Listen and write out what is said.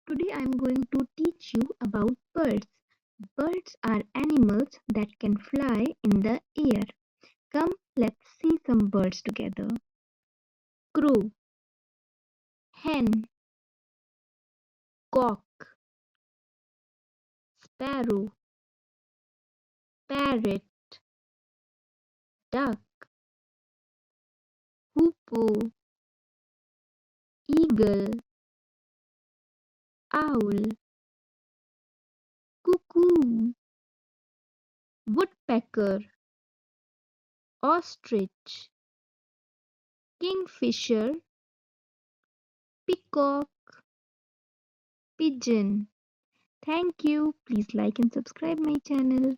Today I am going to teach you about birds. Birds are animals that can fly in the air. Come, let's see some birds together. Crow, hen, cock, sparrow, parrot, duck, hoopoe, eagle, owl, cuckoo, woodpecker, ostrich, kingfisher, peacock, pigeon. Thank you. Please like and subscribe my channel.